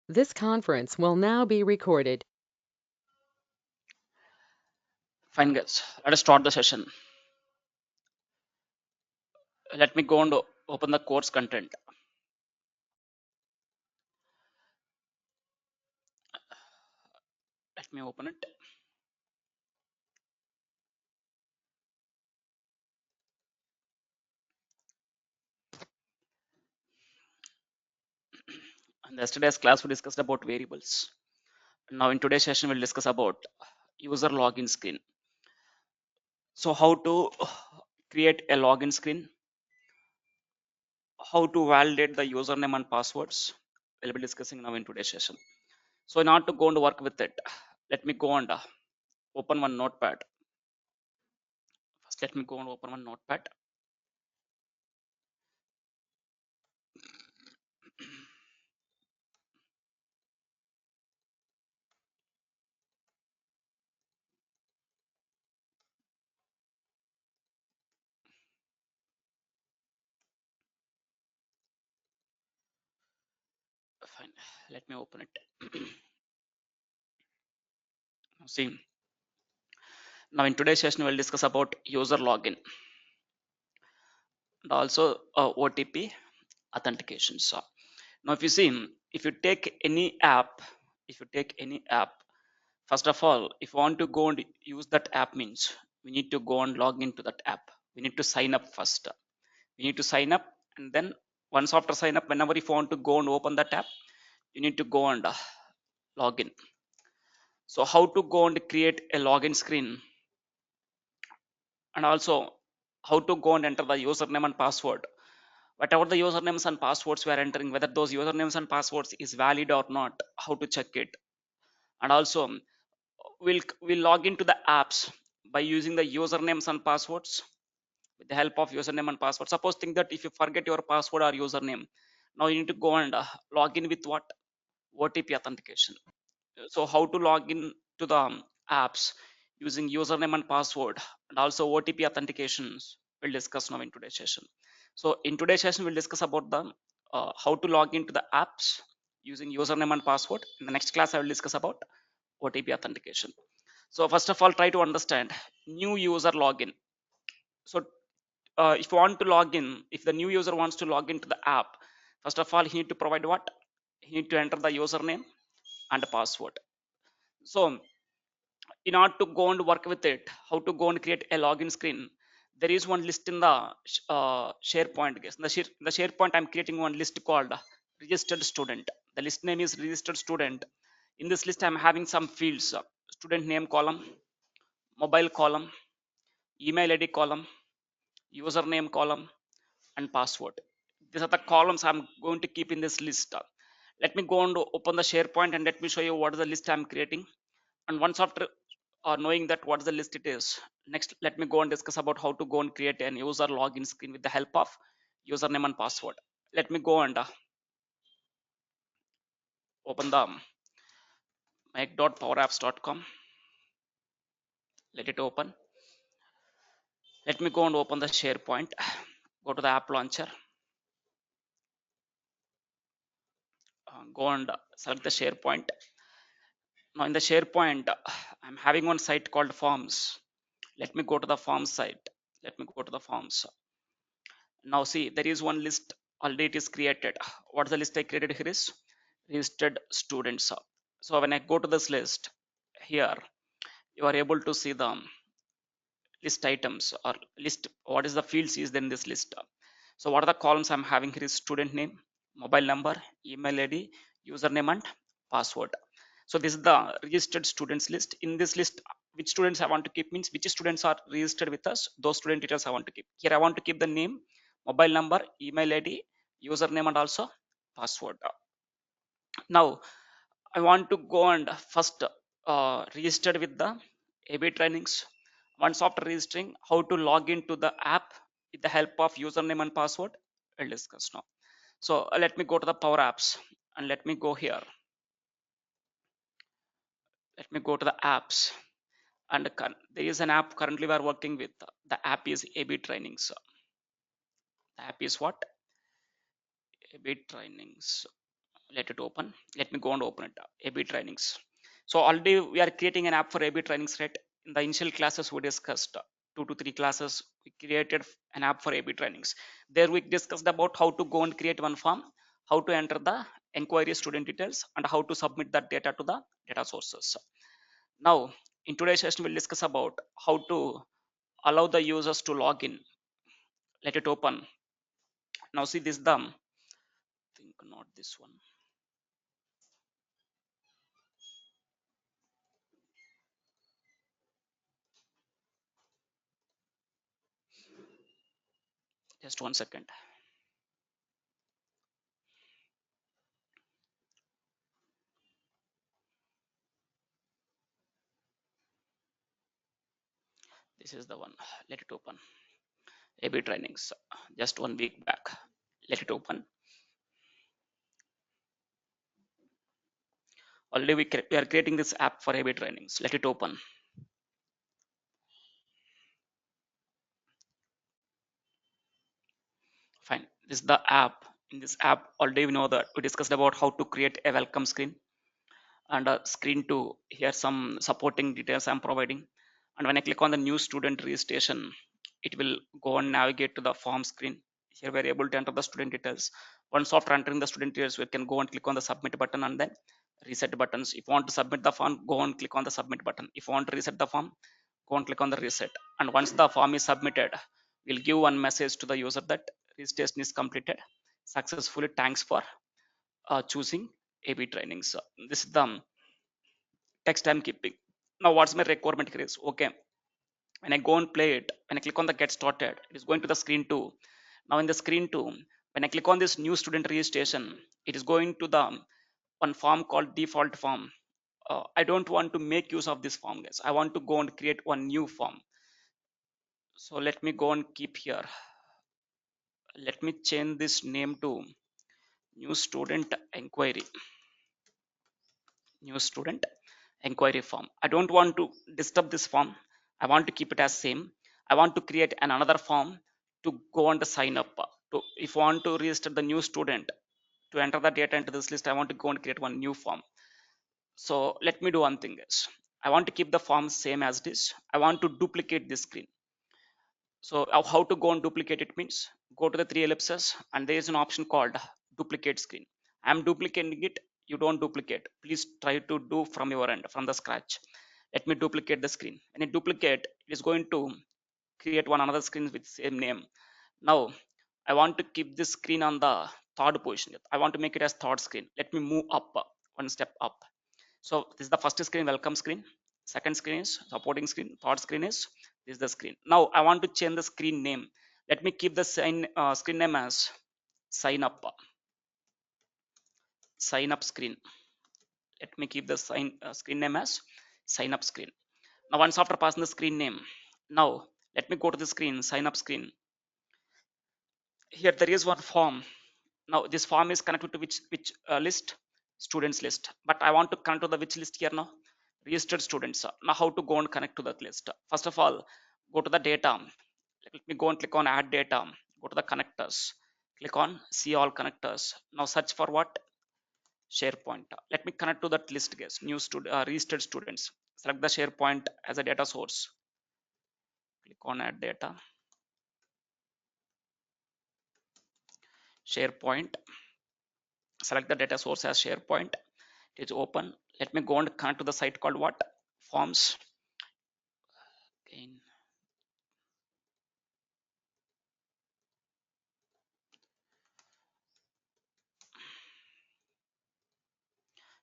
This conference will now be recorded. Fine, guys. Let us start the session. Let me go and open the course content. Let me open it. In yesterday's class, we discussed about variables. Now, in today's session, we'll discuss about user login screen. So, how to create a login screen, how to validate the username and passwords. We'll be discussing now in today's session. So, in order to go and work with it, let me go and open one notepad. First, let me go and open one notepad. Fine. Let me open it. See, now in today's session, we'll discuss about user login and also OTP authentication. So now if you see, if you take any app, first of all, if you want to go and use that app means we need to go and log into that app. We need to sign up first. We need to sign up, and then once after sign up, whenever if you want to go and open that app, you need to go and log in. So how to go and create a login screen, and also how to go and enter the username and password. Whatever the usernames and passwords we are entering, whether those usernames and passwords is valid or not, how to check it. And also we'll log into the apps by using the usernames and passwords. With the help of username and password, suppose think that if you forget your password or username, now you need to go and log in with what? OTP authentication. So how to log in to the apps using username and password and also OTP authentications, we'll discuss now in today's session. So in today's session, we'll discuss about the how to log into the apps using username and password. In the next class, I will discuss about OTP authentication. So first of all, try to understand new user login. So if you want to log in, if the new user wants to log into the app, first of all, he need to provide what? He need to enter the username and the password. So in order to go and work with it, how to go and create a login screen, there is one list in the SharePoint. Guys, in the SharePoint, I'm creating one list called registered student. The list name is registered student. In this list, I'm having some fields: student name column, mobile column, email ID column, username column, and password. These are the columns I'm going to keep in this list. Let me go and open the SharePoint and let me show you what is the list I'm creating. And once after knowing that what is the list it is, next let me go and discuss about how to go and create an user login screen with the help of username and password. Let me go and open the make.powerapps.com. Let it open. Let me go and open the SharePoint. Go to the app launcher. Go and select the SharePoint. Now in the SharePoint, I'm having one site called Forms. Let me go to the Forms site. Let me go to the Forms. Now see, there is one list already it is created. What's the list I created here is registered students. So when I go to this list here, you are able to see the list items or list what is the fields is in this list. So what are the columns I'm having here is student name, mobile number, email ID, username, and password. So this is the registered students list. In this list, which students I want to keep means which students are registered with us, those student details I want to keep. Here I want to keep the name, mobile number, email ID, username, and also password. Now I want to go and first register with the AB trainings. Once after registering, how to log into the app with the help of username and password, I'll discuss now. So let me go to the Power Apps and let me go here. Let me go to the apps, and there is an app currently we are working with. The app is AB trainings. The app is what? AB trainings. let it open. Let me go and open it. AB trainings. So already we are creating an app for AB trainings, right? In the initial classes we discussed 2 to 3 classes we created an app for AB trainings. There we discussed about how to go and create one form, how to enter the inquiry student details, and how to submit that data to the data sources. Now in today's session we'll discuss about how to allow the users to log in. Let it open. Now see this, the think not this one. Just 1 second. This is the one. Let it open. AB trainings. Just 1 week back. Let it open. Already we are creating this app for AB trainings. Let it open. Fine. This is the app. In this app, already we know that we discussed about how to create a welcome screen and a screen to here some supporting details I'm providing. And when I click on the new student registration, it will go and navigate to the form screen. Here we're able to enter the student details. Once after entering the student details, we can go and click on the submit button and then reset buttons. If you want to submit the form, go and click on the submit button. If you want to reset the form, go and click on the reset. And once the form is submitted, we'll give one message to the user that registration is completed successfully. Thanks for choosing AB trainings. So this is the text I'm keeping. Now what's my requirement here is, okay, when I go and play it, when I click on the get started, it is going to the screen 2. Now in the screen 2, when I click on this new student registration, it is going to the one form called default form. I don't want to make use of this form, guys. I want to go and create one new form. So let me go and keep here. Let me change this name to new student inquiry. New student inquiry form. I don't want to disturb this form. I want to keep it as same. I want to create another form to go and sign up. To, if I want to register the new student to enter the data into this list, I want to go and create one new form. So let me do one thing, guys. I want to keep the form same as this. I want to duplicate this screen. So how to go and duplicate it means go to the 3 ellipses and there is an option called duplicate screen. I'm duplicating it. You don't duplicate. Please try to do from your end, from the scratch. Let me duplicate the screen. When it duplicate, it is going to create one another screen with same name. Now I want to keep this screen on the third position. I want to make it as third screen. Let me move up one step up. So this is the first screen, welcome screen. Second screen is supporting screen. Third screen is this is the screen. Now I want to change the screen name. Let me keep the screen name as sign up. Sign up screen. Let me keep the screen name as sign up screen. Now once after passing the screen name, now let me go to the screen sign up screen. Here there is one form. Now this form is connected to which list? Students list. But I want to connect to the which list here now? Registered students. Now how to go and connect to that list? First of all, go to the data. Let me go and click on add data. Go to the connectors. Click on see all connectors. Now search for what? SharePoint. Let me connect to that list, guys. New registered students. Select the SharePoint as a data source. Click on add data. SharePoint. Select the data source as SharePoint. It is open. Let me go and connect to the site called what? Forms. Again.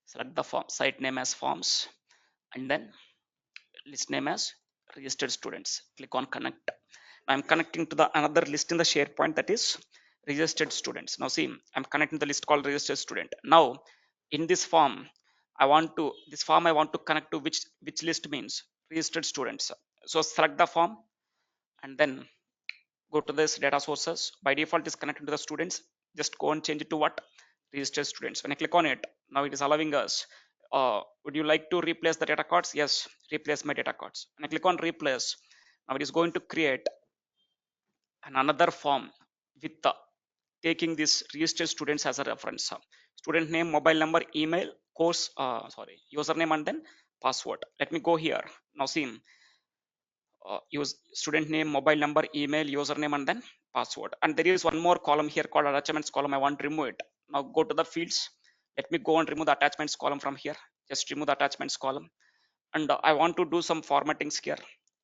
Select the form, site name as forms and then list name as registered students. Click on connect. I'm connecting to the another list in the SharePoint, that is registered students. Now see, I'm connecting the list called registered student. Now in this form, I want to connect to which list means registered students. So select the form and then go to this data sources. By default is connected to the students. Just go and change it to what? Registered students. When I click on it, now it is allowing us, would you like to replace the data cards? Yes, replace my data cards. When I click on replace, now it is going to create another form with taking these registered students as a reference. student name, mobile number, email, course, username, and then password. Let me go here. Now see, use student name, mobile number, email, username, and then password. And there is one more column here called attachments column. I want to remove it. Now go to the fields. Let me go and remove the attachments column from here. Just remove the attachments column. And I want to do some formattings here.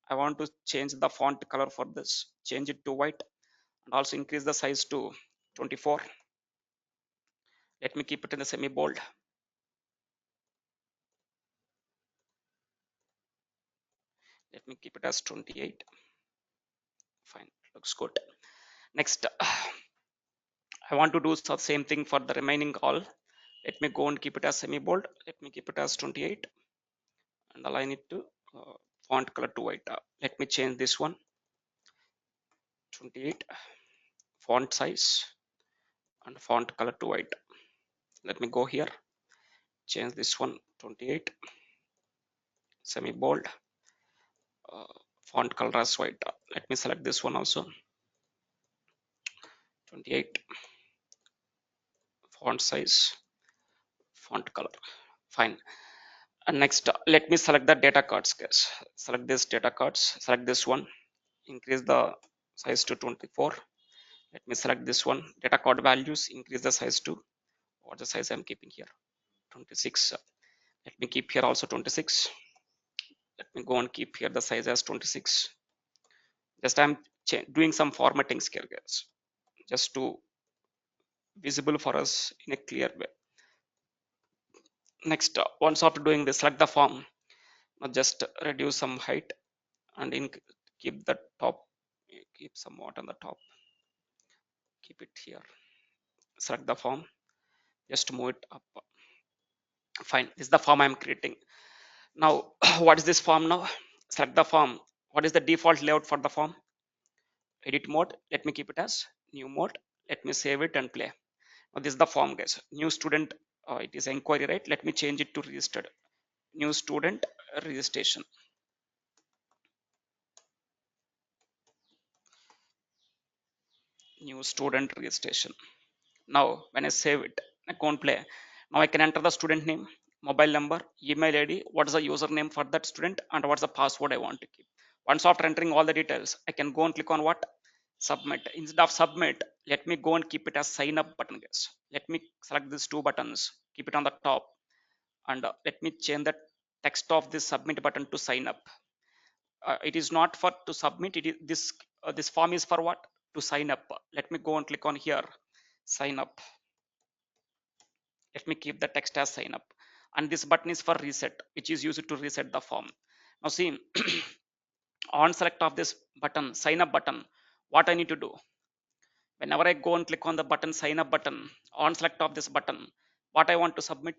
I want to change the font color for this, change it to white, and also increase the size to 24. Let me keep it in the semi bold. Let me keep it as 28. Fine, looks good. Next, I want to do the same thing for the remaining all. Let me go and keep it as semi bold. Let me keep it as 28 and align it to font color to white. Let me change this one, 28, font size and font color to white. Let me go here, change this one, 28, semi bold, font color as white. Let me select this one also, 28, font size, font color. Fine. And next, let me select the data cards, guys. Select this data cards, select this one, increase the size to 24. Let me select this one, data card values, increase the size to what the size I'm keeping here, 26. Let me keep here also 26. Let me go and keep here the size as 26. Just I'm doing some formatting here, guys, just to visible for us in a clear way. Next, once after doing this, select the form. Now just reduce some height and keep the top, keep somewhat on the top, keep it here. Select the form, just move it up. Fine, this is the form I'm creating. Now what is this form? Now select the form. What is the default layout for the form? Edit mode. Let me keep it as new mode. Let me save it and play. Now this is the form, guys. New student, it is inquiry, right? Let me change it to registered. New student registration. New student registration. Now when I save it, I can't play. Now I can enter the student name, mobile number, email ID, what is the username for that student, and what's the password I want to keep. Once after entering all the details, I can go and click on what? Submit. Instead of submit, let me go and keep it as sign up button, guys. Let me select these two buttons, keep it on the top, and let me change the text of this submit button to sign up. It is not for to submit, it is this form is for what? To sign up. Let me go and click on here, sign up. Let me keep the text as sign up, and this button is for reset, which is used to reset the form. Now see, on select of this button, sign up button, what I need to do, whenever I go and click on the button, sign up button, on select of this button, what I want to submit,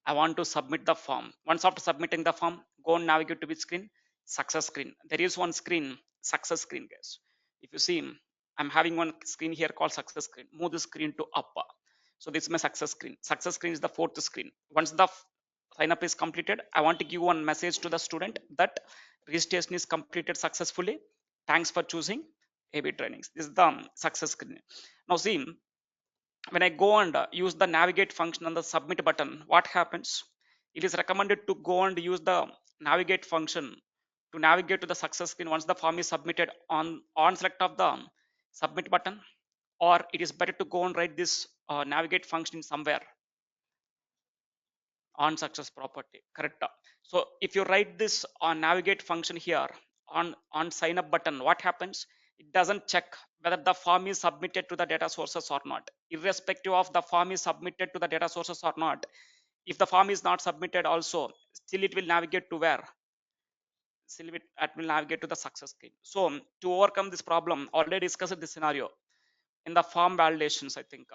I want to submit the form. Once after submitting the form, go and navigate to which screen? Success screen. There is one screen, success screen, guys. If you see, I'm having one screen here called success screen. Move the screen to up. So this is my success screen. Success screen is the fourth screen. Once the sign up is completed, I want to give one message to the student that registration is completed successfully. Thanks for choosing AB trainings. This is the success screen. Now see, when I go and use the navigate function on the submit button, what happens? It is recommended to go and use the navigate function to navigate to the success screen once the form is submitted on select of the submit button, or it is better to go and write this navigate function somewhere on success property, correct? So if you write this on navigate function here on sign up button, what happens? It doesn't check whether the form is submitted to the data sources or not. Irrespective of the form is submitted to the data sources or not, if the form is not submitted also, still it will navigate to where? Still it will navigate to the success screen. So to overcome this problem, already discussed this scenario in the form validations, I think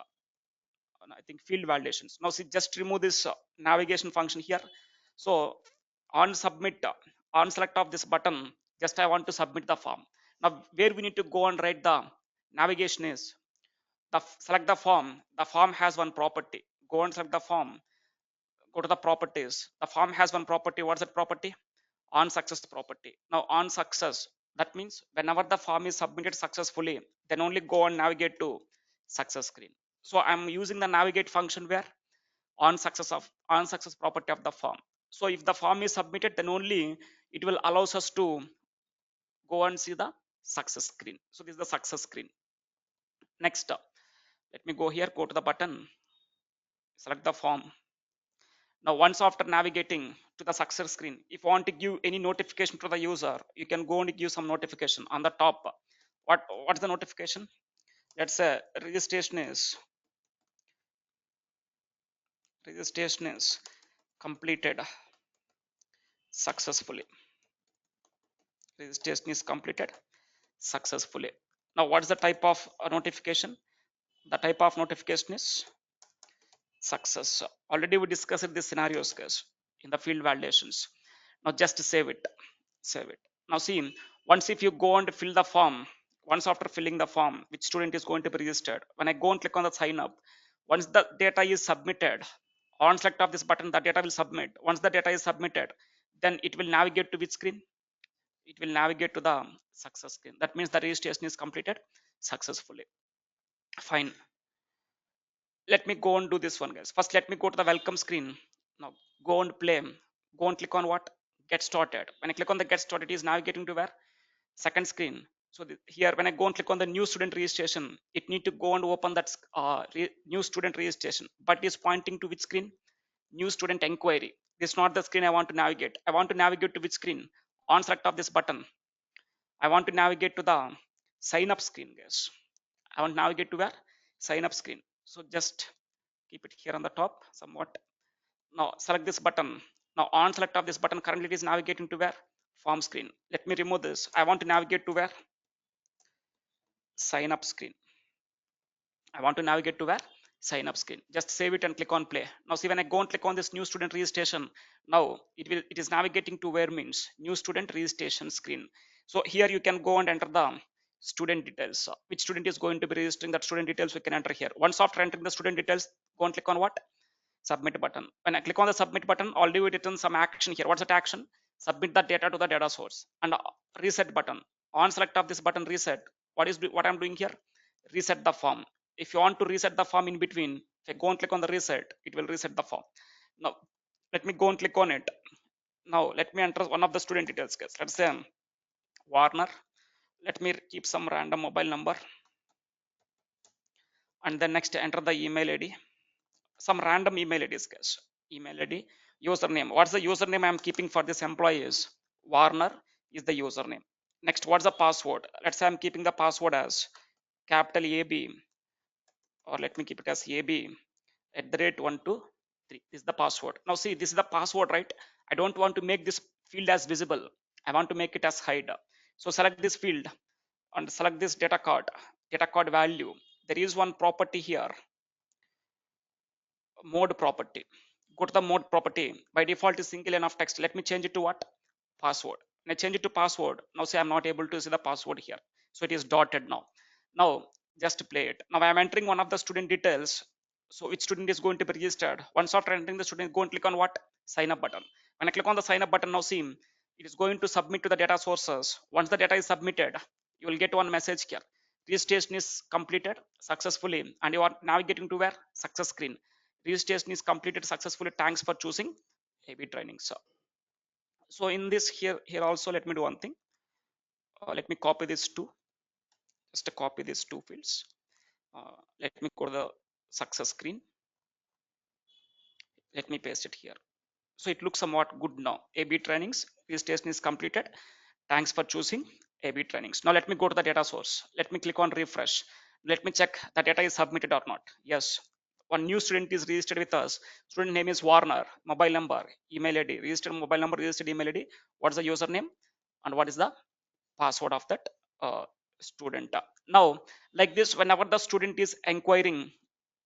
field validations. Now see, just remove this navigation function here. So on submit, on select of this button, just I want to submit the form. Now where we need to go and write the navigation is the select the form. The form has one property. Go and select the form. Go to the properties. The form has one property. What's that property? On success property. Now on success, that means whenever the form is submitted successfully, then only go and navigate to success screen. So I'm using the navigate function where? on success property of the form. So if the form is submitted, then only it will allows us to go and see the success screen. So this is the success screen. Next, let me go here, go to the button, select the form. Now once after navigating to the success screen, if you want to give any notification to the user, you can go and give some notification on the top. What's the notification? Let's say registration is completed successfully. Registration is completed successfully. Now what's the type of notification? The type of notification is success. Already we discussed this scenarios, guys, in the field validations. Now just save it. Save it. Now see, once if you go and fill the form, once after filling the form, which student is going to be registered, when I go and click on the sign up, once the data is submitted, on select of this button, the data will submit. Once the data is submitted, then it will navigate to which screen? It will navigate to the success screen. That means the registration is completed successfully. Fine. Let me go and do this one, guys. First, let me go to the welcome screen. Now go and play. Go and click on what? Get started. When I click on the get started, it is navigating to where? Second screen. So here, when I go and click on the new student registration, it need to go and open that new student registration. But it is pointing to which screen? New student inquiry. This is not the screen I want to navigate. I want to navigate to which screen? On select of this button, I want to navigate to the sign up screen, guys. I want to navigate to where? Sign up screen. So just keep it here on the top somewhat. Now select this button. Now on select of this button, currently it is navigating to where? Form screen. Let me remove this. I want to navigate to where? Sign up screen. I want to navigate to where? Sign up screen. Just save it and click on play. Now see, when I go and click on this new student registration, now it is navigating to where means new student registration screen. So here you can go and enter the student details. Which student is going to be registering, that student details we can enter here. Once after entering the student details, go and click on what? Submit button. When I click on the submit button, already we written some action here. What's that action? Submit the data to the data source. And reset button. On select of this button, reset. What I'm doing here? Reset the form. If you want to reset the form in between, if I go and click on the reset, it will reset the form. Now let me go and click on it. Now let me enter one of the student details, guys. Let's say Warner. Let me keep some random mobile number, and then next enter the email ID. Some random email IDs, guys. Email ID, username. What's the username I'm keeping for this employee is Warner is the username. Next, what's the password? Let's say I'm keeping the password as capital AB, or let me keep it as AB at the rate 123. This is the password. Now see, this is the password, right? I don't want to make this field as visible. I want to make it as hide. So select this field and select this data card value. There is one property here, mode property. Go to the mode property. By default is single line of text. Let me change it to what? Password. When I change it to password, now say I'm not able to see the password here, so it is dotted now. Now just play it. Now I am entering one of the student details. So which student is going to be registered? Once after entering the student, go and click on what? Sign up button. When I click on the sign up button, now see it is going to submit to the data sources. Once the data is submitted, you will get one message here: registration is completed successfully, and you are navigating to where? Success screen. Registration is completed successfully. Thanks for choosing AB training. So in this here also, let me do one thing. Let me copy this two. Just to copy these two fields. Let me go to the success screen. Let me paste it here. So it looks somewhat good now. AB trainings, registration is completed. Thanks for choosing AB trainings. Now let me go to the data source. Let me click on refresh. Let me check the data is submitted or not. Yes, one new student is registered with us. Student name is Warner. Mobile number, email ID, registered mobile number, registered email ID. What's the username and what is the password of that student? Now, like this, whenever the student is inquiring,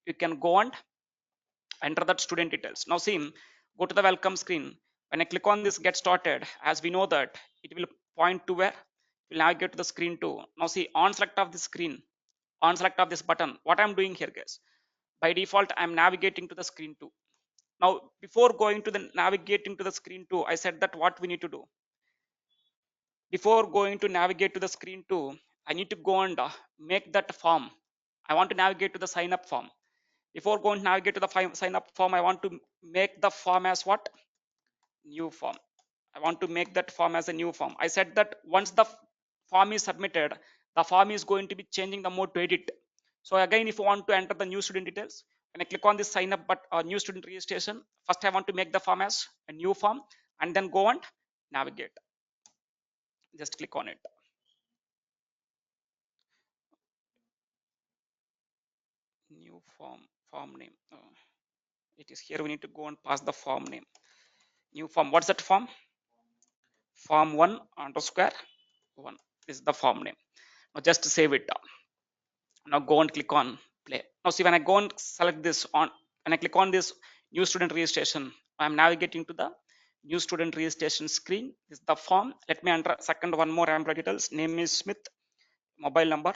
you can go and enter that student details. Now see, go to the welcome screen. When I click on this get started, as we know that it will point to where? It will navigate to the screen 2. Now see, on select of the screen, on select of this button, what I'm doing here, guys, by default I'm navigating to the screen 2. Now before going to the navigating to the screen 2, I said that what we need to do before going to navigate to the screen 2, I need to go and make that form. I want to navigate to the sign up form. Before going to navigate to the sign up form, I want to make the form as what? New form. I want to make that form as a new form. I said that once the form is submitted, the form is going to be changing the mode to edit. So again, if you want to enter the new student details, when I click on this sign up but new student registration, first I want to make the form as a new form and then go and navigate. Just click on it. New form name. It is here. We need to go and pass the form name. New form. What's that form? Form 1 underscore 1 is the form name. Now just save it. Now go and click on play. Now see, when I go and select this on, when I click on this new student registration, I'm navigating to the new student registration screen. This is the form. Let me enter second one more employee details. Name is Smith, mobile number.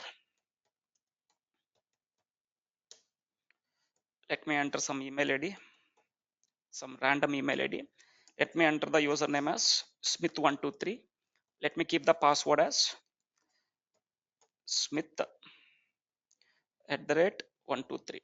Let me enter some email ID, some random email ID. Let me enter the username as Smith123. Let me keep the password as Smith @123.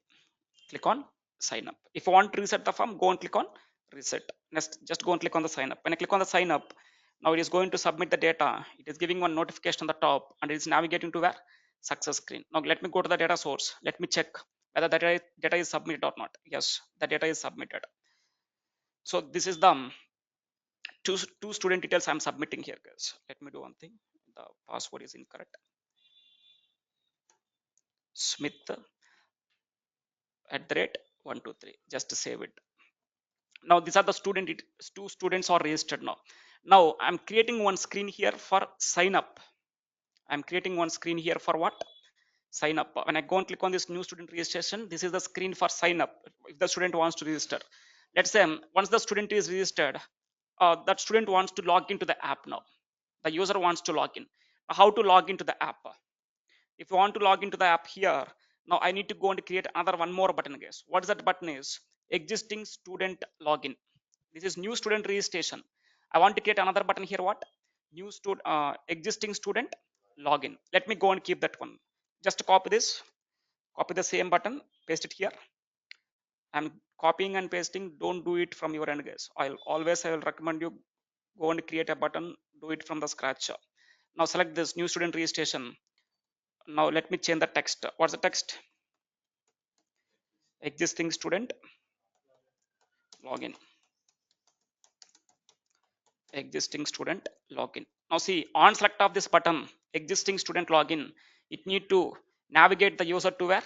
Click on sign up. If you want to reset the form, go and click on reset. Next, just go and click on the sign up. When I click on the sign up, now it is going to submit the data. It is giving one notification on the top and it is navigating to where? Success screen. Now let me go to the data source. Let me check whether the data is submitted or not. Yes, the data is submitted. So this is the two student details I'm submitting here, guys. Let me do one thing. The password is incorrect. Smith @123. Just save it. Now these are the two students are registered now. Now I'm creating one screen here for sign up. I'm creating one screen here for what? Sign up. When I go and click on this new student registration, this is the screen for sign up if the student wants to register. Let's say once the student is registered, that student wants to log into the app. Now the user wants to log in. How to log into the app? If you want to log into the app here, now I need to go and create another one more button, guys. What is that button? Is existing student login. This is new student registration. I want to create another button here. What? New student existing student login. Let me go and keep that one. Just copy this, copy the same button, paste it here. I'm copying and pasting. Don't do it from your end, guys. I will recommend you go and create a button, do it from the scratch. Now select this new student registration. Now let me change the text. What's the text? Existing student login. Existing student login. Now see, on select of this button, existing student login, it need to navigate the user to where?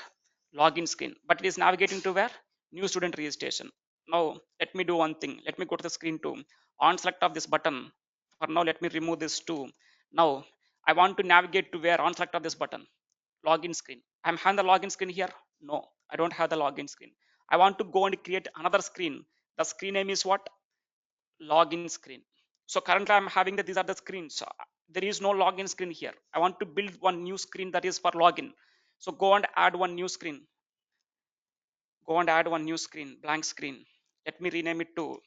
Login screen, but it is navigating to where? New student registration. Now let me do one thing. Let me go to the screen to on select of this button. For now, let me remove this too. Now I want to navigate to where? On select of this button, login screen. I'm having the login screen here. No, I don't have the login screen. I want to go and create another screen. The screen name is what? Login screen. So currently I'm having that these are the screens. There is no login screen here. I want to build one new screen that is for login. So go and add one new screen. Go and add one new screen, blank screen. Let me rename it to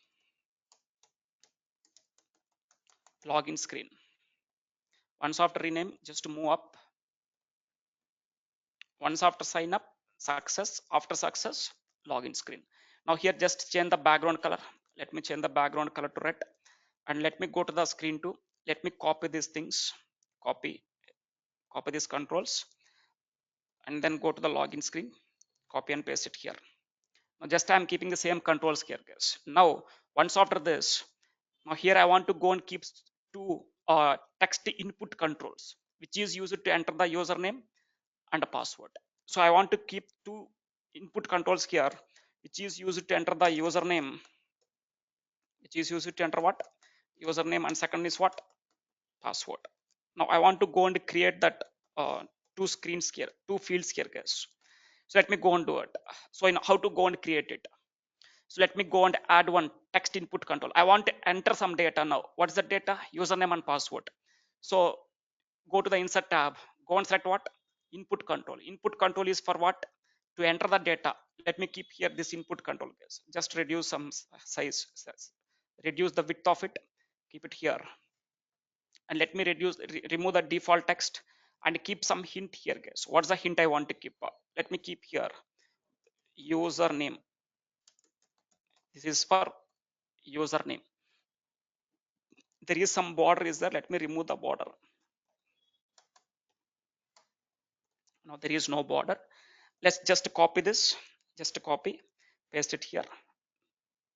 login screen. Once after rename, just move up. Once after sign up, success. After success, login screen. Now here just change the background color. Let me change the background color to red. And let me go to the screen too. Let me copy these things. Copy these controls and then go to the login screen, copy and paste it here. Now just I'm keeping the same controls here, guys. Now once after this, now here I want to go and keep two text input controls, which is used to enter the username and a password. So I want to keep two input controls here, which is used to enter the username, which is used to enter what? Username, and second is what? Password. Now I want to go and create that two screens here, two fields here, guys. So let me go and do it. So in how to go and create it. So let me go and add one text input control. I want to enter some data now. What is the data? Username and password. So go to the insert tab, go and select what? Input control. Input control is for what? To enter the data. Let me keep here this input control, guys. Just reduce some size, reduce the width of it, keep it here. And let me remove the default text and keep some hint here, guys. What's the hint I want to keep? Let me keep here username. This is for username. There is some border is there. Let me remove the border. Now there is no border. Let's just copy this. Just copy, paste it here.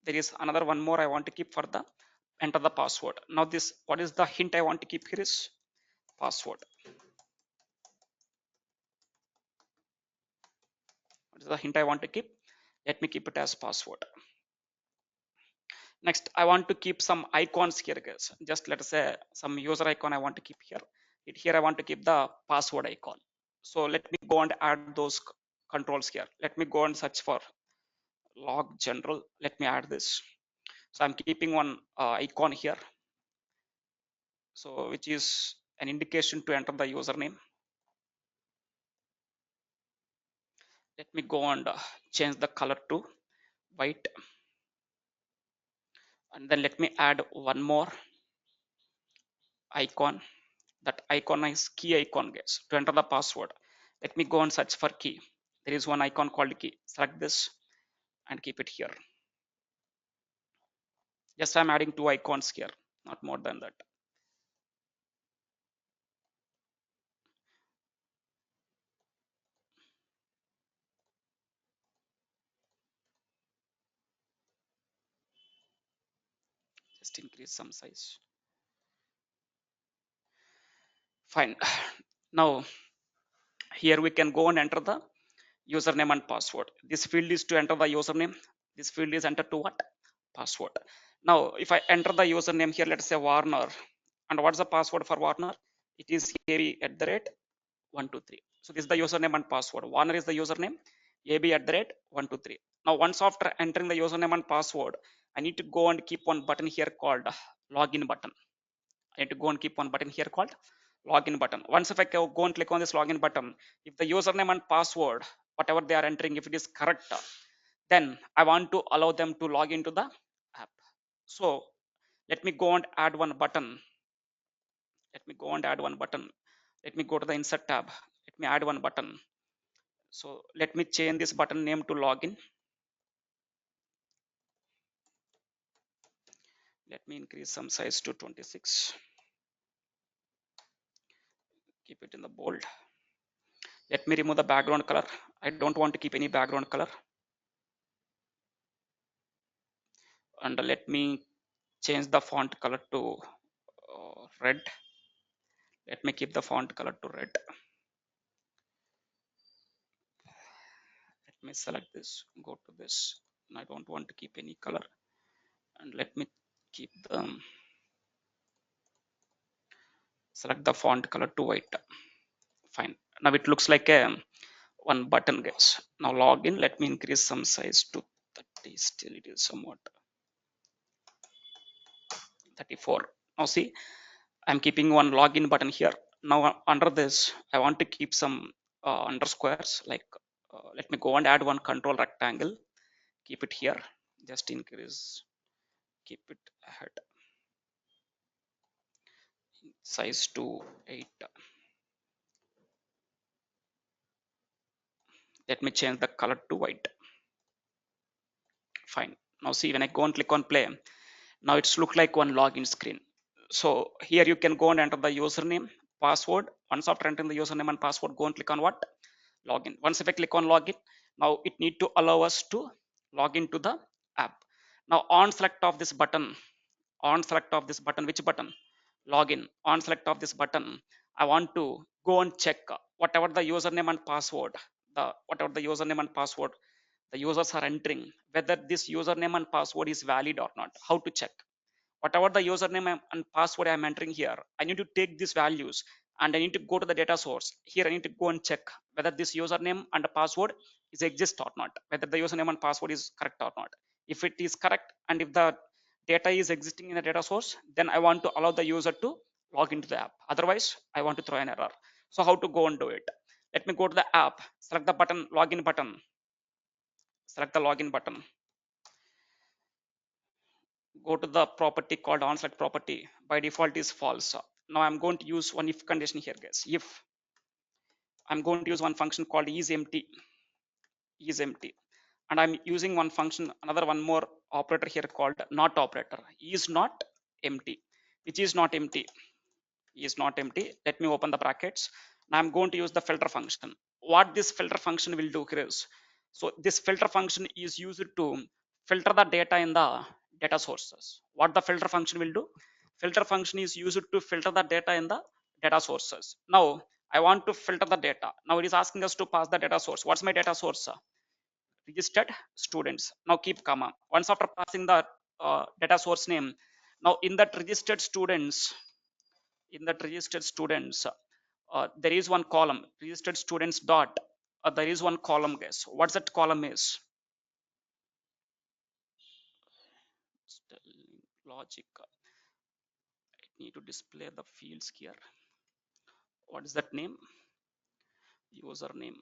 There is another one more I want to keep for the enter the password. Now this, what is the hint I want to keep here is password. What is the hint I want to keep? Let me keep it as password. Next, I want to keep some icons here, guys. Just let us say some user icon I want to keep here. Here I want to keep the password icon. So let me go and add those controls here. Let me go and search for log general. Let me add this. So I'm keeping one icon here. So which is an indication to enter the username. Let me go and change the color to white. And then let me add one more icon. That icon is key icon, guys, to enter the password. Let me go and search for key. There is one icon called key. Select this and keep it here. Just I'm adding two icons here, not more than that. Just increase some size. Fine. Now here we can go and enter the username and password. This field is to enter the username. This field is enter to what? Password. Now if I enter the username here, let's say Warner, and what's the password for Warner? It is AB@123. So this is the username and password. Warner is the username, AB@123. Now once after entering the username and password, I need to go and keep one button here called login button. I need to go and keep one button here called login button. Once if I go and click on this login button, if the username and password, whatever they are entering, if it is correct, then I want to allow them to log into the app. So let me go and add one button. Let me go and add one button. Let me go to the insert tab. Let me add one button. So let me change this button name to login. Let me increase some size to 26. Keep it in the bold. Let me remove the background color. I don't want to keep any background color. And let me change the font color to red. Let me keep the font color to red. Let me select this, go to this. I don't want to keep any color. And let me keep the, select the font color to white. Fine. Now it looks like a one button, guys. Now login. Let me increase some size to 30. Still it is somewhat 34. Now see, I'm keeping one login button here. Now under this, I want to keep some underscores. Like let me go and add one control rectangle. Keep it here. Just increase. Keep it ahead. Size to 8. Let me change the color to white. Fine. Now see, when I go and click on play, now it's look like one login screen. So here you can go and enter the username, password. Once after entering the username and password, go and click on what? Login. Once if I click on login, now it need to allow us to log into the app. Now on select of this button, on select of this button, which button? Login. On select of this button, I want to go and check whatever the username and password, whatever the username and password the users are entering, whether this username and password is valid or not. How to check? Whatever the username and password I'm entering here, I need to take these values and I need to go to the data source. Here I need to go and check whether this username and password is exist or not, whether the username and password is correct or not. If it is correct and if the data is existing in the data source, then I want to allow the user to log into the app. Otherwise, I want to throw an error. So how to go and do it? Let me go to the app, select the button, login button, select the login button, go to the property called onSelect property. By default is false. Now I'm going to use one if condition here, guys. If I'm going to use one function called isEmpty, isEmpty. and I'm using one function, one more operator here called not operator. Is not empty, which is not empty, is not empty. Let me open the brackets. Now I'm going to use the filter function. What this filter function will do here is, so this filter function is used to filter the data in the data sources. What the filter function will do? Filter function is used to filter the data in the data sources. Now I want to filter the data. Now it is asking us to pass the data source. What's my data source? Registered students. Now keep comma. Once after passing the data source name, now in that registered students, there is one column, registered students dot, there is one column, guys. What's that column is? Logic. I need to display the fields here. What is that name? Username.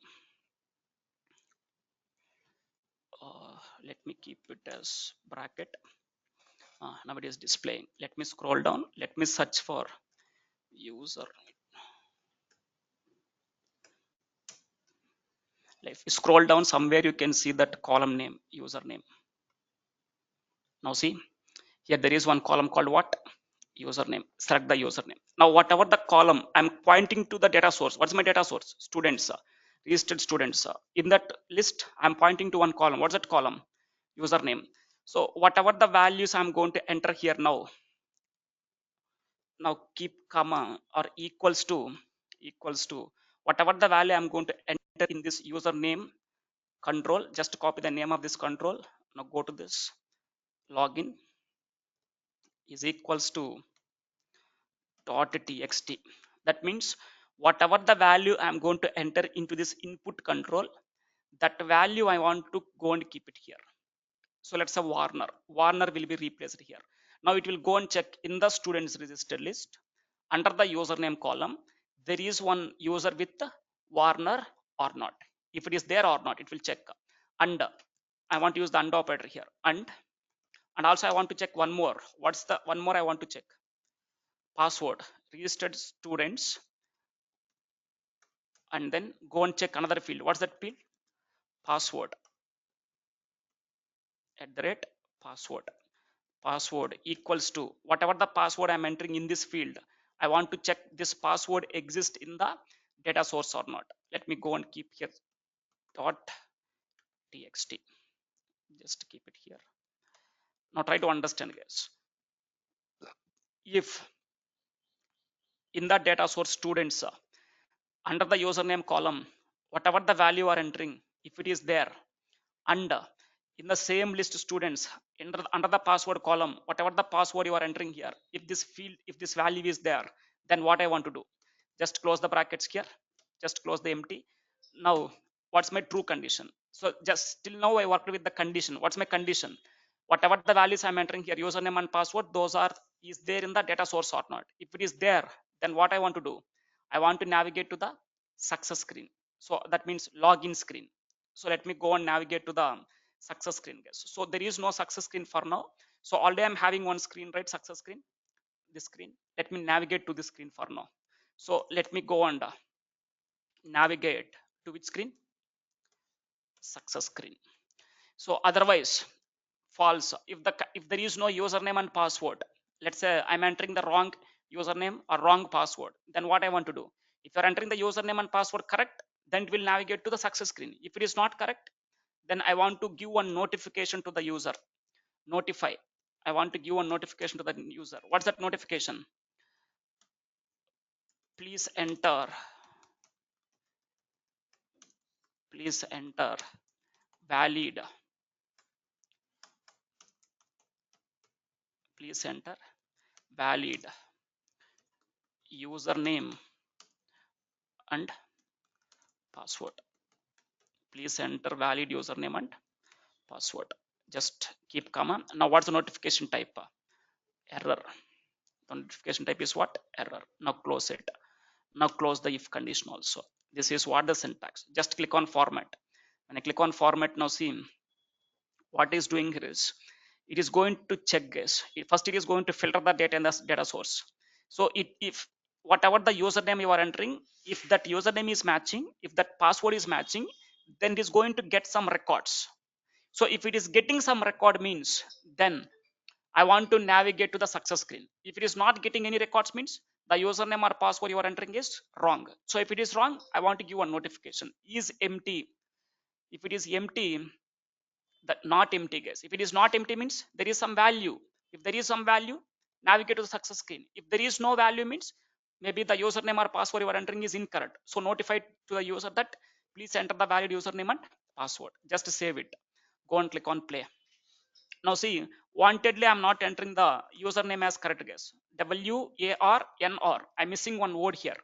Let me keep it as bracket. Now it is displaying. Let me scroll down. Let me search for user. If you scroll down somewhere, you can see that column name, username. Now see, here there is one column called what? Username. Select the username. Now whatever the column, I'm pointing to the data source. What's my data source? Students, registered students. In that list, I'm pointing to one column. What's that column? Username. So whatever the values I'm going to enter here now, keep comma or equals to whatever the value I'm going to enter in this username control. Just copy the name of this control. Now go to this login is equals to .txt. That means whatever the value I'm going to enter into this input control, that value I want to go and keep it here. So let's say Warner will be replaced here. Now it will go and check in the students registered list under the username column, there is one user with Warner or not. If it is there or not, it will check. And I want to use the and operator here. And also I want to check one more. What's the one more I want to check? Password, registered students, and then go and check another field. What's that field? Password, @ password equals to whatever the password I'm entering in this field. I want to check this password exists in the data source or not. Let me go and keep here .txt. Just keep it here. Now try to understand, guys. If in the data source students, under the username column, whatever the value are entering, if it is there, and in the same list students, under the password column, whatever the password you are entering here, if this field, if this value is there, then what I want to do? Just close the brackets here. Just close the empty. Now, what's my true condition? So just till now I worked with the condition. What's my condition? Whatever the values I'm entering here, username and password, those are is there in the data source or not. If it is there, then what I want to do? I want to navigate to the success screen. So that means login screen. So let me go and navigate to the success screen, guys. So there is no success screen for now. So already I'm having one screen, right? Success screen, this screen. Let me navigate to this screen for now. So let me go and navigate to which screen? Success screen. So otherwise false. If there is no username and password, let's say I'm entering the wrong username or wrong password, then what I want to do? If you're entering the username and password correct, then it will navigate to the success screen. If it is not correct, then I want to give one notification to the user. Notify. I want to give a notification to the user. What's that notification? Please enter valid, please enter valid username and password. Please enter valid username and password. Just keep comma. Now what's the notification type? Error. The notification type is what? Error. Now close it. Now close the if condition also. This is what the syntax. Just click on format. When I click on format, now see what is doing here is it is going to check, guys. First it is going to filter the data in the data source. So if whatever the username you are entering, if that username is matching, if that password is matching, then it is going to get some records. So if it is getting some record means, then I want to navigate to the success screen. If it is not getting any records means the username or password you are entering is wrong. So if it is wrong, I want to give a notification is empty. If it is empty, that not empty, guys. If it is not empty means there is some value. If there is some value, navigate to the success screen. If there is no value means maybe the username or password you are entering is incorrect. So notify to the user that please enter the valid username and password. Just save it. Go and click on play. Now see, wantedly I'm not entering the username as correct, guys. WARNR. I'm missing one word here.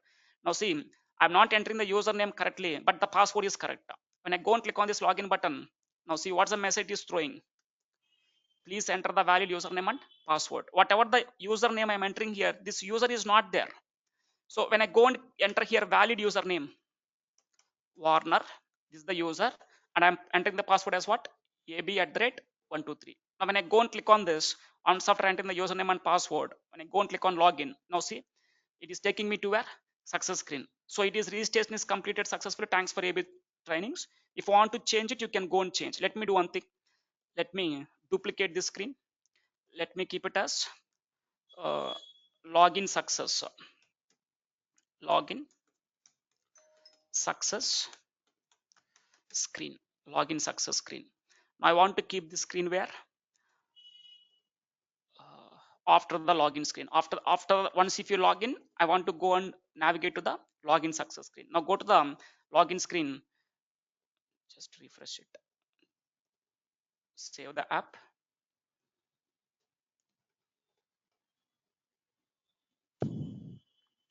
Now see, I'm not entering the username correctly, but the password is correct. When I go and click on this login button, now see what's the message is throwing. Please enter the valid username and password. Whatever the username I'm entering here, this user is not there. So when I go and enter here valid username, Warner, this is the user, and I'm entering the password as what? AB@123. Now when I go and click on this, after entering the username and password, when I go and click on login, now see, it is taking me to a success screen. So it is registration is completed successfully. Thanks for AB trainings. If you want to change it, you can go and change. Let me do one thing. Let me duplicate this screen. Let me keep it as uh, login success. Login success screen. Login success screen. Now I want to keep the screen where after the login screen. After once if you log in, I want to go and navigate to the login success screen. Now go to the login screen. Just refresh it. Save the app.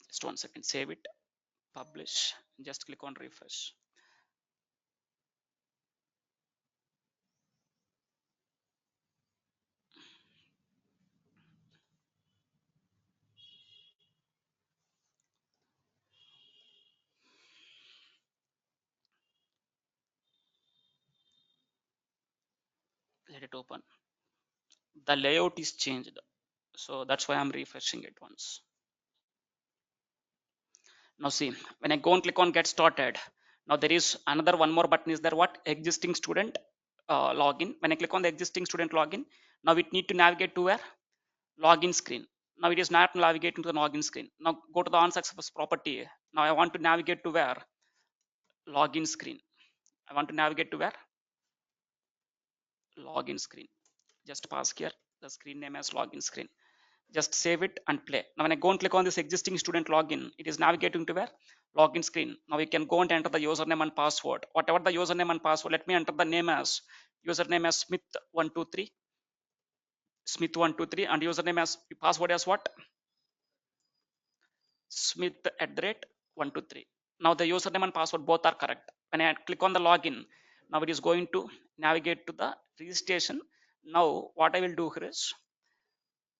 Just 1 second. Save it. Publish. Just click on refresh. Let it open. The layout is changed, so that's why I'm refreshing it once. Now see, when I go and click on get started, now there is another one more button is there, what? Existing student login. When I click on the existing student login, now it need to navigate to where? Login screen. Now it is not navigating to the login screen. Now go to the on success property. Now I want to navigate to where? Login screen. I want to navigate to where? Login screen. Just pass here the screen name as login screen. Just save it and play. Now when I go and click on this existing student login, it is navigating to where? Login screen. Now we can go and enter the username and password. Whatever the username and password, let me enter the name as username as Smith123. Smith123 and username as password as what? Smith@123. Now the username and password both are correct. When I click on the login, now it is going to navigate to the registration. Now what I will do here is,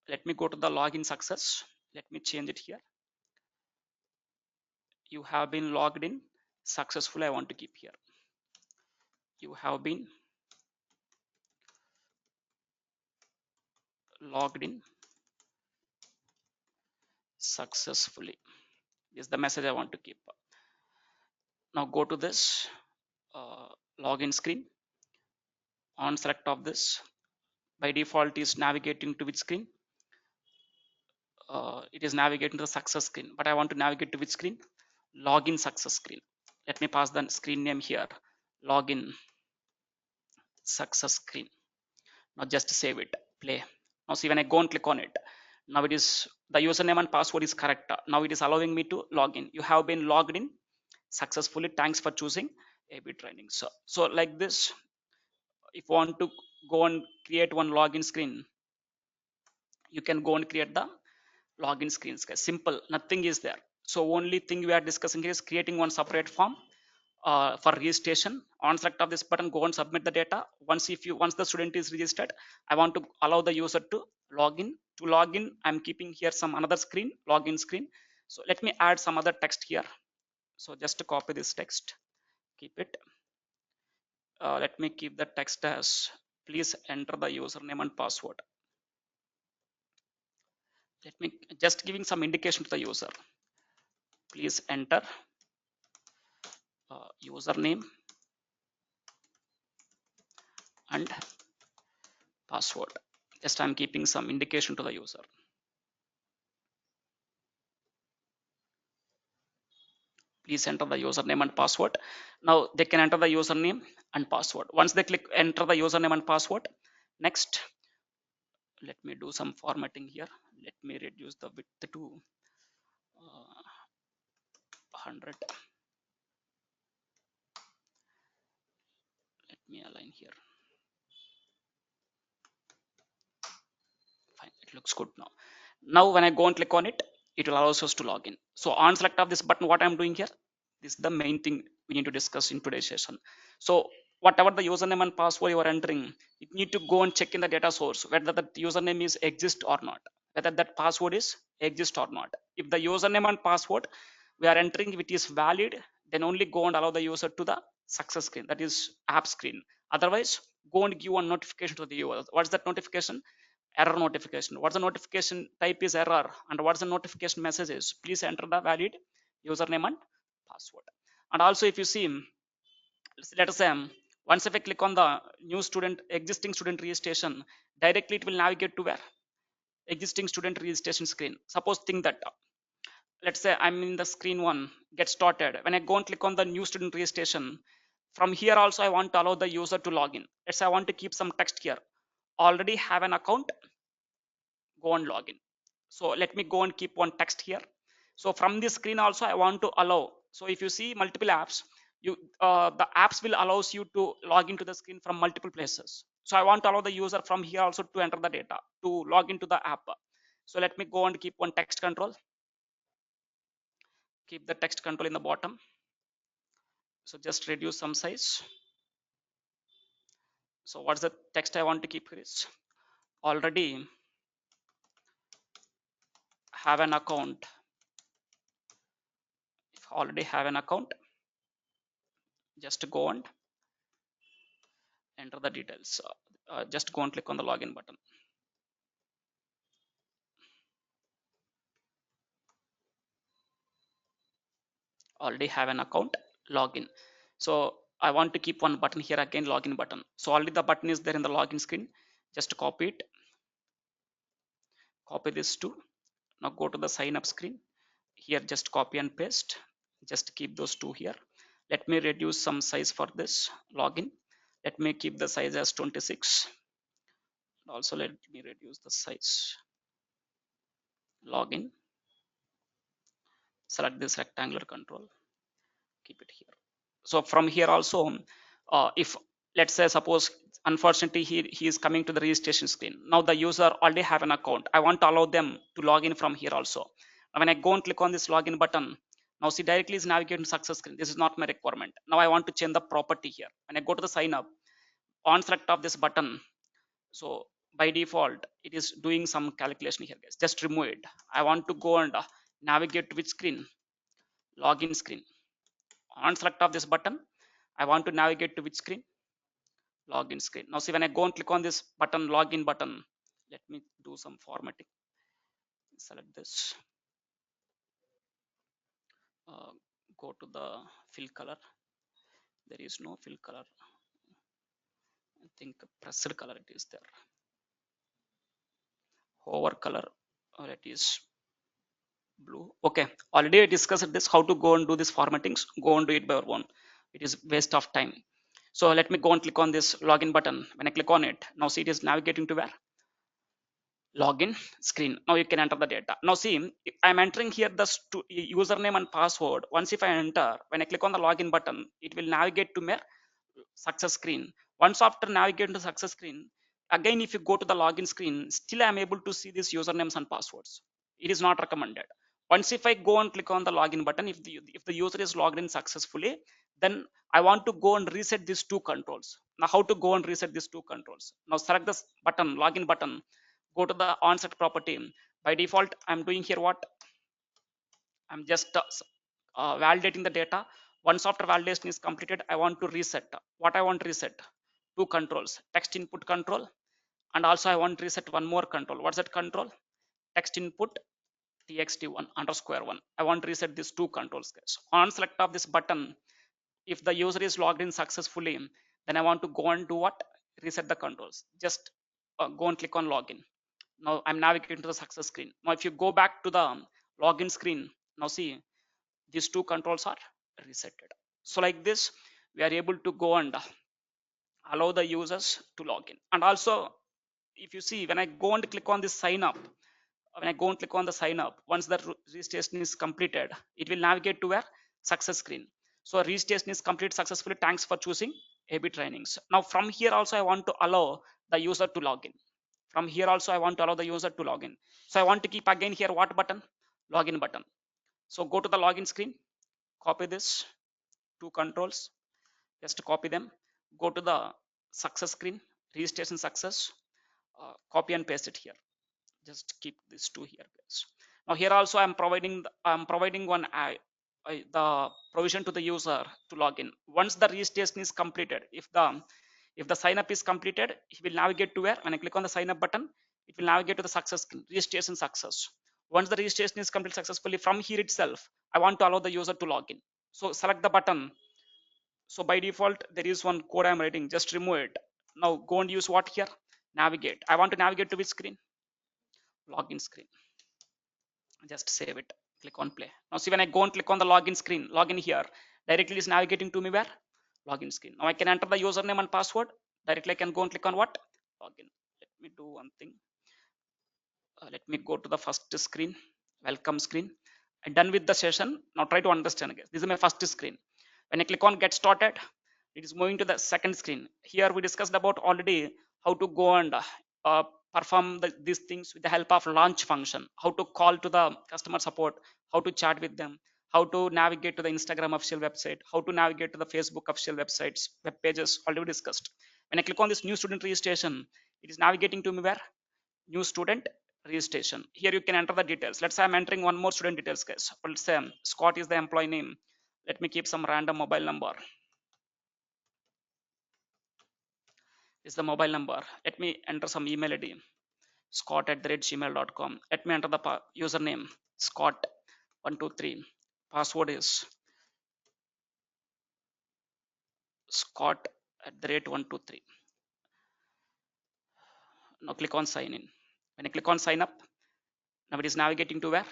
let me go to the login success. Let me change it here. You have been logged in successfully. I want to keep here. You have been logged in successfully. Is the message I want to keep. Now go to this login screen. On select of this, by default is navigating to which screen? It is navigating to the success screen, but I want to navigate to which screen? Login success screen. Let me pass the screen name here. Login success screen. Now just save it. Play. Now see when I go and click on it, now it is the username and password is correct. Now it is allowing me to log in. You have been logged in successfully. Thanks for choosing AB training. So like this, if you want to go and create one login screen, you can go and create the login screens, guys. Simple, nothing is there. So only thing we are discussing here is creating one separate form for registration. On select of this button, go and submit the data. Once the student is registered, I want to allow the user to log in. To log in, I'm keeping here some another screen, login screen. So let me add some other text here. So just to copy this text, keep it. Let me keep the text as please enter the username and password. Let me just giving some indication to the user. Please enter username and password. Just I'm keeping some indication to the user. Please enter the username and password. Now they can enter the username and password. Once they click enter the username and password, next let me do some formatting here. Let me reduce the width to 100. Let me align here. Fine, it looks good now. Now when I go and click on it, it will allow us to log in. So on select of this button, what I'm doing here, this is the main thing we need to discuss in today's session. So whatever the username and password you are entering, you need to go and check in the data source whether the username is exist or not, whether that password is exist or not. If the username and password we are entering, if it is valid, then only go and allow the user to the success screen, that is app screen. Otherwise, go and give one notification to the user. What's that notification? Error notification. What's the notification type is error, and what's the notification message is? Please enter the valid username and password. And also, if you see, let us say once if I click on the new student, existing student registration, directly it will navigate to where? Existing student registration screen. Suppose think that let's say I'm in the screen one, get started. When I go and click on the new student registration, from here also I want to allow the user to log in. Let's say I want to keep some text here. Already have an account, go and log in. So let me go and keep one text here. So from this screen also I want to allow. So if you see multiple apps, you the apps will allows you to log into the screen from multiple places. So I want to allow the user from here also to enter the data to log into the app. So let me go and keep one text control. Keep the text control in the bottom. So just reduce some size. So what's the text I want to keep here is already have an account. If already have an account, just go and enter the details. Just go and click on the login button. Already have an account, login. So I want to keep one button here again, login button. So already the button is there in the login screen. Just copy it, copy this too. Now go to the sign up screen. Here just copy and paste. Just keep those two here. Let me reduce some size for this login. Let me keep the size as 26. Also let me reduce the size. Login. Select this rectangular control. Keep it here. So from here also, if let's say suppose unfortunately he is coming to the registration screen. Now the user already have an account. I want to allow them to log in from here also. Now when I go and click on this login button, now see directly is navigating to success screen. This is not my requirement. Now I want to change the property here. When I go to the sign up, on select of this button, so by default it is doing some calculation here guys. Just remove it. I want to go and navigate to which screen? Login screen. On select of this button, I want to navigate to which screen? Login screen. Now see when I go and click on this button, login button, let me do some formatting. Select this. Go to the fill color. There is no fill color. I think pressed color it is there. Hover color, it is blue. Okay, already I discussed this, how to go and do this formatting. Go and do it by your own. It is waste of time. So let me go and click on this login button. When I click on it, now see it is navigating to where? Login screen. Now you can enter the data. Now see, I'm entering here the username and password. Once if I enter, when I click on the login button, it will navigate to my success screen. Once after navigating to success screen, again if you go to the login screen, still I'm able to see these usernames and passwords. It is not recommended. Once if I go and click on the login button, if the user is logged in successfully, then I want to go and reset these two controls. Now how to go and reset these two controls? Now select this button, login button, go to the onset property. By default I'm doing here what? I'm just validating the data. Once after validation is completed, I want to reset. What I want to reset? Two controls, text input control, and also I want to reset one more control. What's that control? Text input txt1 underscore 1. I want to reset these two controls guys. On select of this button, if the user is logged in successfully, then I want to go and do what? reset the controls. Just go and click on login. Now I'm navigating to the success screen. Now if you go back to the login screen, now see these two controls are resetted. So like this, we are able to go and allow the users to log in. And also, if you see, when I go and click on this sign up, when I go and click on the sign up, once the registration is completed, it will navigate to a success screen. So registration is complete successfully. Thanks for choosing AB trainings. Now from here also I want to allow the user to log in. From here also I want to allow the user to log in. So I want to keep again here what button? Login button. So go to the login screen, copy this two controls, just copy them, go to the success screen, registration success, copy and paste it here. Just keep these two here, guys. Now here also I'm providing one the provision to the user to log in. Once the registration is completed, if the sign up is completed, he will navigate to where? When I click on the sign up button, it will navigate to the success screen, registration success. Once the registration is completed successfully, from here itself, I want to allow the user to log in. So select the button. So by default, there is one code I'm writing. Just remove it. Now go and use what here? Navigate. I want to navigate to which screen? Login screen. Just save it. Click on play. Now see when I go and click on the login screen, login here, directly is navigating to me where? Login screen. Now I can enter the username and password. Directly I can go and click on what? Login. Let me do one thing. Let me go to the first screen, welcome screen. I'm done with the session. Now try to understand, guys. This is my first screen. When I click on get started, it is moving to the second screen. Here we discussed about already how to go and perform these things with the help of launch function, how to call to the customer support, how to chat with them, how to navigate to the Instagram official website, how to navigate to the Facebook official websites, web pages, already discussed. When I click on this new student registration, it is navigating to me where? New student registration. Here you can enter the details. Let's say I'm entering one more student details, guys. Let's say Scott is the employee name. Let me keep some random mobile number. Is the mobile number. Let me enter some email ID. Scott@gmail.com. Let me enter the username. Scott123. Password is Scott@123. Now click on sign in. When I click on sign up, now it is navigating to where?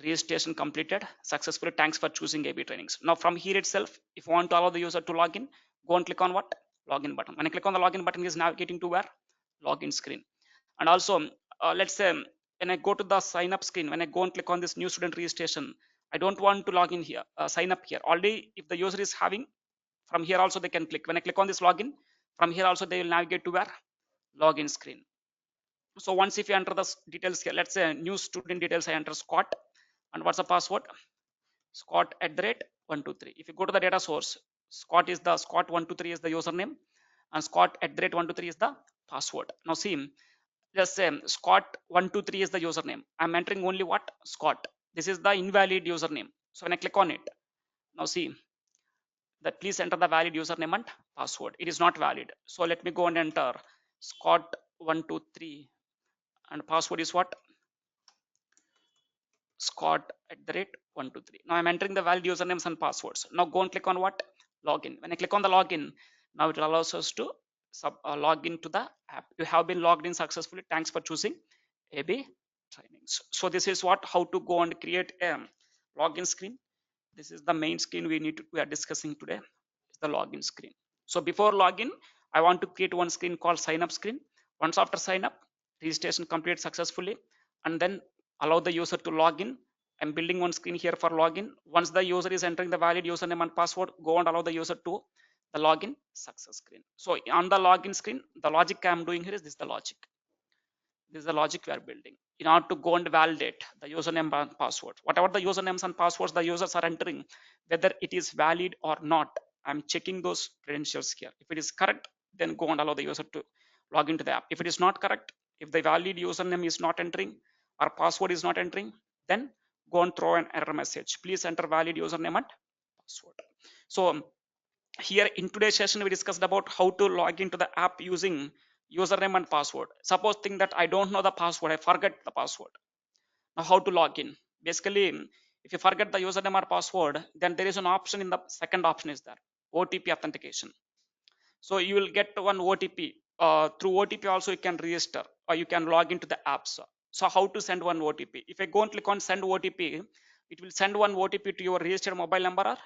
Registration completed successfully. Thanks for choosing AB trainings. Now from here itself, if you want to allow the user to log in, go and click on what? Login button. When I click on the login button, it is navigating to where? Login screen. And also, let's say when I go to the sign up screen, when I go and click on this new student registration, I don't want to log in here, sign up here. Already, if the user is having, from here also they can click. When I click on this login, from here also they will navigate to where? Login screen. So once if you enter the details here, let's say new student details, I enter Scott, and what's the password? Scott@123. If you go to the data source, Scott123 is the username, and Scott@123 is the password. Now see, just say Scott123 is the username. I'm entering only what? Scott. This is the invalid username. So when I click on it, now see that please enter the valid username and password. It is not valid. So let me go and enter Scott123, and password is what? Scott@123. Now I'm entering the valid usernames and passwords. Now go and click on what? Login. When I click on the login, now it allows us to log into the app. You have been logged in successfully. Thanks for choosing AB trainings. So this is what, how to go and create a login screen. This is the main screen we are discussing today. Is the login screen. So before login, I want to create one screen called sign up screen. Once after sign up, registration complete successfully, and then allow the user to log in. I'm building one screen here for login. Once the user is entering the valid username and password, go and allow the user to the login success screen. So on the login screen, the logic I'm doing here is this: the logic. This is the logic we are building in order to go and validate the username and password. Whatever the usernames and passwords the users are entering, whether it is valid or not, I'm checking those credentials here. If it is correct, then go and allow the user to log into the app. If it is not correct, if the valid username is not entering or password is not entering, then go and throw an error message. Please enter valid username and password. So here in today's session, we discussed about how to log into the app using username and password. Suppose think that I don't know the password, I forget the password. Now how to log in? Basically, if you forget the username or password, then there is an option in the second option is there, OTP authentication. So you will get one OTP. Through OTP also you can register or you can log into the apps. So how to send one OTP? If I go and click on send OTP, it will send one OTP to your registered mobile number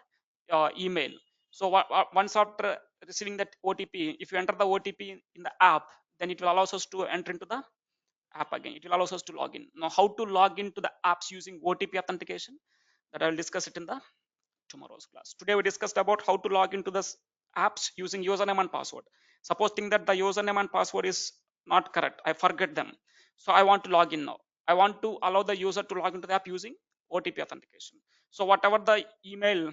or email. So once after receiving that OTP, if you enter the OTP in the app, then it will allow us to enter into the app again. It will allow us to log in. Now how to log into the apps using OTP authentication, that I will discuss it in the tomorrow's class. Today we discussed about how to log into the apps using username and password. Suppose think that the username and password is not correct, I forget them, so I want to log in now. I want to allow the user to log into the app using OTP authentication. So whatever the email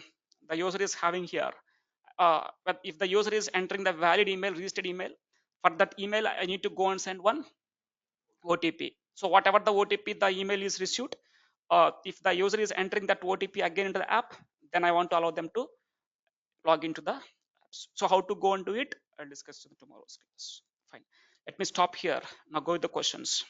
the user is having here, but if the user is entering the valid email, registered email, for that email I need to go and send one OTP. So whatever the OTP the email is received, if the user is entering that OTP again into the app, then I want to allow them to log into the apps. So how to go and do it, I'll discuss in tomorrow's class. Fine, let me stop here. Now go with the questions.